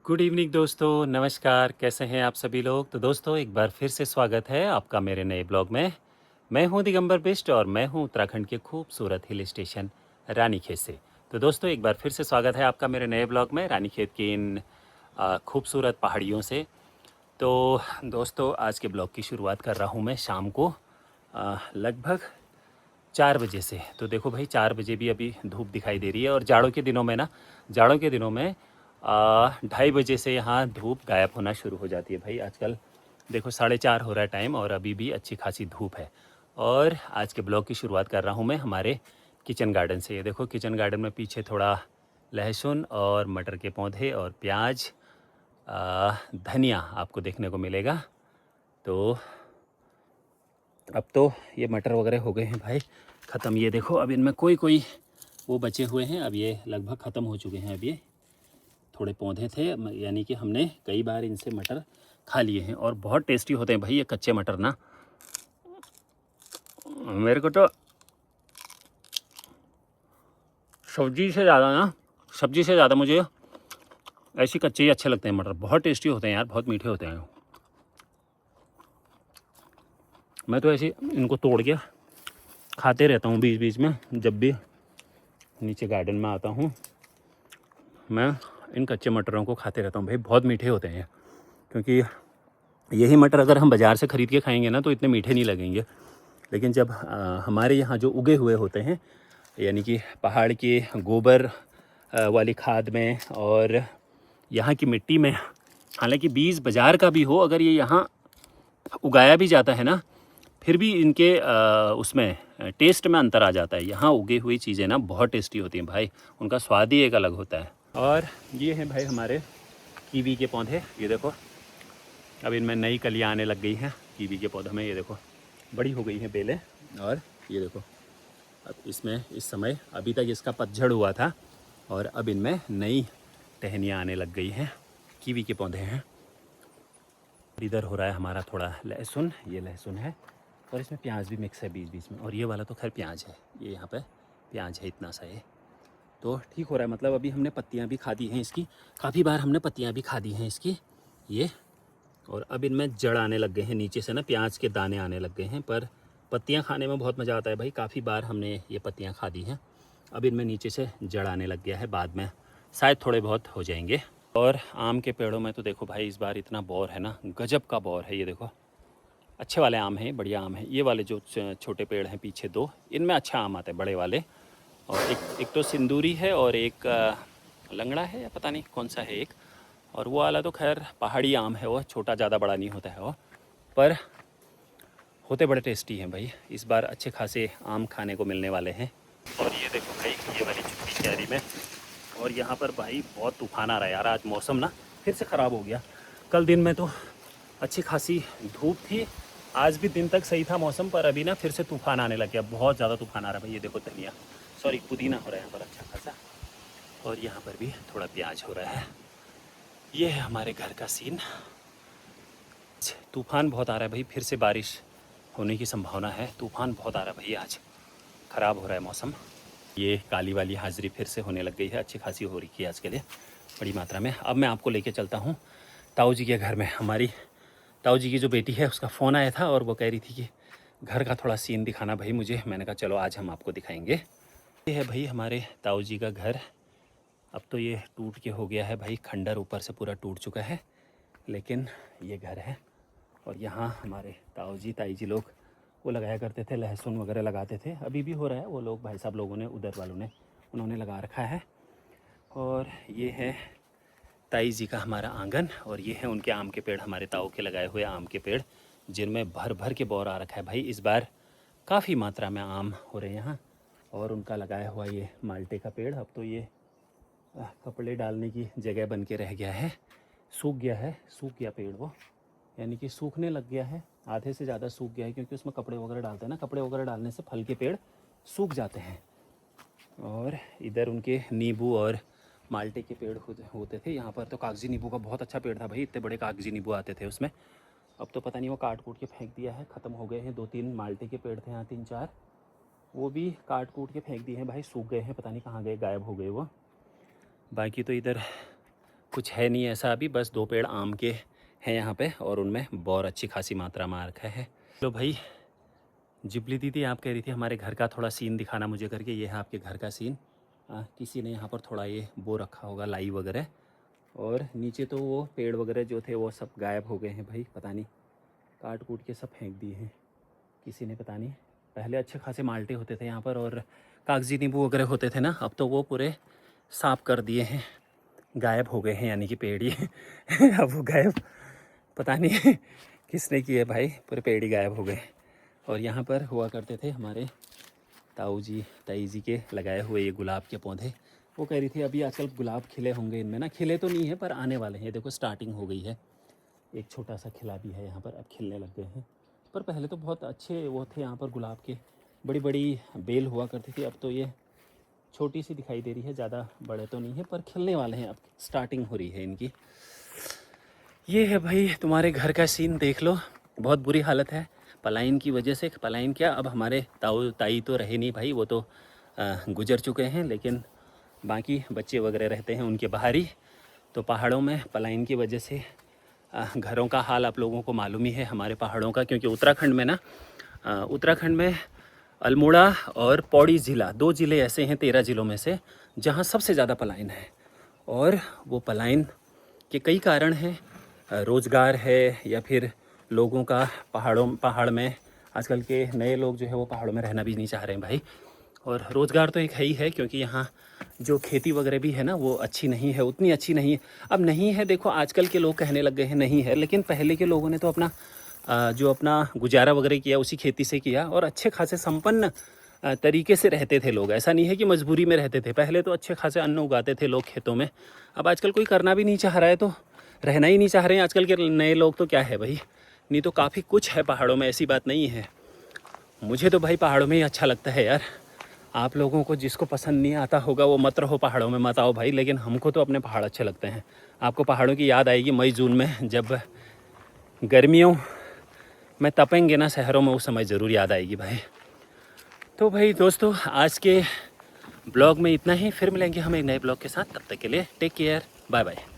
Good evening दोस्तों, नमस्कार। कैसे हैं आप सभी लोग? तो दोस्तों एक बार फिर से स्वागत है आपका मेरे नए ब्लॉग में। मैं हूं दिगंबर बिष्ट और मैं हूं उत्तराखंड के खूबसूरत हिल स्टेशन रानीखेत से। तो दोस्तों एक बार फिर से स्वागत है आपका मेरे नए ब्लॉग में रानीखेत की इन खूबसूरत पहाड़ियों से। तो दोस्तों आज के ब्लॉग की शुरुआत कर रहा हूं मैं शाम को लगभग 4 बजे से। तो देखो भाई 4 बजे भी अभी धूप दिखाई दे रही है और जाड़ों के दिनों में 2:30 बजे से यहाँ धूप गायब होना शुरू हो जाती है भाई। आजकल देखो 4:30 हो रहा है टाइम और अभी भी अच्छी खासी धूप है। और आज के ब्लॉग की शुरुआत कर रहा हूँ मैं हमारे किचन गार्डन से। ये देखो किचन गार्डन में पीछे थोड़ा लहसुन और मटर के पौधे और प्याज, धनिया आपको देखने को मिलेगा। तो अब तो ये मटर वगैरह हो गए हैं भाई ख़त्म। ये देखो अब इनमें कोई कोई वो बचे हुए हैं, अब ये लगभग ख़त्म हो चुके हैं। अब ये थोड़े पौधे थे, यानी कि हमने कई बार इनसे मटर खा लिए हैं और बहुत टेस्टी होते हैं भाई ये कच्चे मटर ना। मेरे को तो सब्जी से ज़्यादा मुझे ऐसी कच्चे ही अच्छे लगते हैं मटर। बहुत टेस्टी होते हैं यार, बहुत मीठे होते हैं। मैं तो ऐसे इनको तोड़ के खाते रहता हूँ बीच बीच में। जब भी नीचे गार्डन में आता हूँ मैं इन कच्चे मटरों को खाते रहता हूँ भाई, बहुत मीठे होते हैं। क्योंकि यही मटर अगर हम बाज़ार से ख़रीद के खाएंगे ना तो इतने मीठे नहीं लगेंगे। लेकिन जब हमारे यहाँ जो उगे हुए होते हैं, यानी कि पहाड़ के गोबर वाली खाद में और यहाँ की मिट्टी में, हालांकि बीज बाज़ार का भी हो, अगर ये यहाँ उगाया भी जाता है ना फिर भी इनके उसमें टेस्ट में अंतर आ जाता है। यहाँ उगी हुई चीज़ें ना बहुत टेस्टी होती हैं भाई, उनका स्वाद ही एक अलग होता है। और ये हैं भाई हमारे कीवी के पौधे। ये देखो अब इनमें नई कलियाँ आने लग गई हैं कीवी के पौधों में। ये देखो बड़ी हो गई हैं बेलें। और ये देखो अब इसमें इस समय अभी तक इसका पतझड़ हुआ था और अब इनमें नई टहनियाँ आने लग गई हैं। कीवी के पौधे हैं। इधर हो रहा है हमारा थोड़ा लहसुन, ये लहसुन है और इसमें प्याज भी मिक्स है बीच बीच में। और ये वाला तो खैर प्याज है, ये यहाँ पे प्याज है इतना सा। ये तो ठीक हो रहा है, मतलब अभी हमने पत्तियाँ भी खा दी हैं इसकी, काफ़ी बार हमने पत्तियाँ भी खा दी हैं इसकी ये। और अब इनमें जड़ आने लग गए हैं नीचे से ना, प्याज के दाने आने लग गए हैं। पर पत्तियाँ खाने में बहुत मज़ा आता है भाई, काफ़ी बार हमने ये पत्तियाँ खा दी हैं। अब इनमें नीचे से जड़ आने लग गया है, बाद में शायद थोड़े बहुत हो जाएंगे। और आम के पेड़ों में तो देखो भाई इस बार इतना बौर है ना, गजब का बौर है। ये देखो अच्छे वाले आम हैं, बढ़िया आम हैं। ये वाले जो छोटे पेड़ हैं पीछे दो, इनमें अच्छा आम आता है बड़े वाले। और एक तो सिंदूरी है और एक लंगड़ा है या पता नहीं कौन सा है एक। और वो वाला तो खैर पहाड़ी आम है, वो छोटा, ज़्यादा बड़ा नहीं होता है वो, पर होते बड़े टेस्टी हैं भाई। इस बार अच्छे खासे आम खाने को मिलने वाले हैं। और ये देखो भाई ये वाली छुट्टी क्यारी में, और यहाँ पर भाई बहुत तूफान आ रहा है यार। आज मौसम ना फिर से ख़राब हो गया। कल दिन में तो अच्छी खासी धूप थी, आज भी दिन तक सही था मौसम, पर अभी ना फिर से तूफान आने लग गया, बहुत ज़्यादा तूफान आ रहा है भाई। ये देखो धनिया, सॉरी पुदीना हो रहा है यहाँ पर अच्छा खासा, और यहाँ पर भी थोड़ा प्याज हो रहा है। ये है हमारे घर का सीन। तूफान बहुत आ रहा है भाई, फिर से बारिश होने की संभावना है। तूफान बहुत आ रहा है भाई, आज ख़राब हो रहा है मौसम। ये काली वाली हाज़िरी फिर से होने लग गई है, अच्छी खासी हो रही है आज के लिए बड़ी मात्रा में। अब मैं आपको लेके चलता हूँ ताऊ जी के घर में। हमारी ताऊ जी की जो बेटी है उसका फ़ोन आया था और वो कह रही थी कि घर का थोड़ा सीन दिखाना भाई मुझे। मैंने कहा चलो आज हम आपको दिखाएंगे। ये है भाई हमारे ताऊ जी का घर। अब तो ये टूट के हो गया है भाई, खंडर ऊपर से पूरा टूट चुका है, लेकिन ये घर है। और यहाँ हमारे ताऊ जी ताई जी लोग वो लगाया करते थे, लहसुन वगैरह लगाते थे, अभी भी हो रहा है। वो लोग भाई साहब लोगों ने, उधर वालों ने, उन्होंने लगा रखा है। और ये है ताई जी का हमारा आंगन, और ये है उनके आम के पेड़, हमारे ताऊ के लगाए हुए आम के पेड़, जिनमें भर भर के बौर आ रखा है भाई। इस बार काफ़ी मात्रा में आम हो रहे हैं यहाँ। और उनका लगाया हुआ ये माल्टे का पेड़, अब तो ये कपड़े डालने की जगह बन के रह गया है, सूख गया है, सूख गया पेड़ वो, यानी कि सूखने लग गया है, आधे से ज़्यादा सूख गया है। क्योंकि उसमें कपड़े वगैरह डालते हैं ना, कपड़े वगैरह डालने से फल के पेड़ सूख जाते हैं। और इधर उनके नींबू और माल्टे के पेड़ होते थे। यहाँ पर तो कागजी नींबू का बहुत अच्छा पेड़ था भाई, इतने बड़े कागजी नींबू आते थे उसमें। अब तो पता नहीं वो काट कूट के फेंक दिया है, ख़त्म हो गए हैं। 2-3 माल्टे के पेड़ थे यहाँ, 3-4, वो भी काट कूट के फेंक दिए हैं भाई, सूख गए हैं, पता नहीं कहाँ गए, गायब हो गए वो। बाकी तो इधर कुछ है नहीं ऐसा अभी, बस 2 पेड़ आम के हैं यहाँ पे और उनमें बहुत अच्छी खासी मात्रा में आ रखा है। तो भाई जिबली दीदी आप कह रही थी हमारे घर का थोड़ा सीन दिखाना मुझे करके, ये है आपके घर का सीन। किसी ने यहाँ पर थोड़ा ये बो रखा होगा लाई वगैरह, और नीचे तो वो पेड़ वगैरह जो थे वो सब गायब हो गए हैं भाई, पता नहीं काट कूट के सब फेंक दिए हैं किसी ने, पता नहीं। पहले अच्छे खासे माल्टे होते थे यहाँ पर और कागजी नींबू वगैरह होते थे ना, अब तो वो पूरे साफ कर दिए हैं, गायब हो गए हैं यानी कि पेड़ ही अब वो गायब पता नहीं किसने किए भाई, पूरे पेड़ ही गायब हो गए। और यहाँ पर हुआ करते थे हमारे ताऊ जी ताई जी के लगाए हुए ये गुलाब के पौधे। वो कह रही थी अभी आजकल गुलाब खिले होंगे इनमें ना, खिले तो नहीं है पर आने वाले हैं, देखो स्टार्टिंग हो गई है, एक छोटा सा खिला भी है यहाँ पर, अब खिलने लग गए हैं। पर पहले तो बहुत अच्छे वो थे यहाँ पर गुलाब के, बड़ी बड़ी बेल हुआ करती थी, अब तो ये छोटी सी दिखाई दे रही है, ज़्यादा बड़े तो नहीं है पर खिलने वाले हैं, अब स्टार्टिंग हो रही है इनकी। ये है भाई तुम्हारे घर का सीन, देख लो बहुत बुरी हालत है पलायन की वजह से। पलायन क्या, अब हमारे ताऊ ताई तो रहे नहीं भाई, वो तो गुजर चुके हैं, लेकिन बाकी बच्चे वगैरह रहते हैं उनके बाहर ही। तो पहाड़ों में पलायन की वजह से घरों का हाल आप लोगों को मालूम ही है हमारे पहाड़ों का, क्योंकि उत्तराखंड में ना उत्तराखंड में अल्मोड़ा और पौड़ी ज़िला 2 ज़िले ऐसे हैं 13 ज़िलों में से जहाँ सबसे ज़्यादा पलायन है। और वो पलायन के कई कारण हैं, रोज़गार है या फिर लोगों का पहाड़ में आजकल के नए लोग जो है वो पहाड़ों में रहना भी नहीं चाह रहे हैं भाई। और रोज़गार तो एक है ही है, क्योंकि यहाँ जो खेती वगैरह भी है ना वो अच्छी नहीं है, उतनी अच्छी नहीं है। अब नहीं है, देखो आजकल के लोग कहने लग गए हैं नहीं है, लेकिन पहले के लोगों ने तो अपना जो अपना गुजारा वगैरह किया उसी खेती से किया, और अच्छे खासे संपन्न तरीके से रहते थे लोग। ऐसा नहीं है कि मजबूरी में रहते थे, पहले तो अच्छे खासे अन्न उगाते थे लोग खेतों में। अब आजकल कोई करना भी नहीं चाह रहा है, तो रहना ही नहीं चाह रहे हैं आजकल के नए लोग, तो क्या है भाई। नहीं तो काफ़ी कुछ है पहाड़ों में, ऐसी बात नहीं है। मुझे तो भाई पहाड़ों में ही अच्छा लगता है यार। आप लोगों को जिसको पसंद नहीं आता होगा वो मत रहो पहाड़ों में, मत आओ भाई, लेकिन हमको तो अपने पहाड़ अच्छे लगते हैं। आपको पहाड़ों की याद आएगी मई जून में, जब गर्मियों में तपेंगे ना शहरों में, उस समय ज़रूर याद आएगी भाई। तो भाई दोस्तों आज के ब्लॉग में इतना ही, फिर मिलेंगे हम एक नए ब्लॉग के साथ, तब तक के लिए टेक केयर, बाय बाय।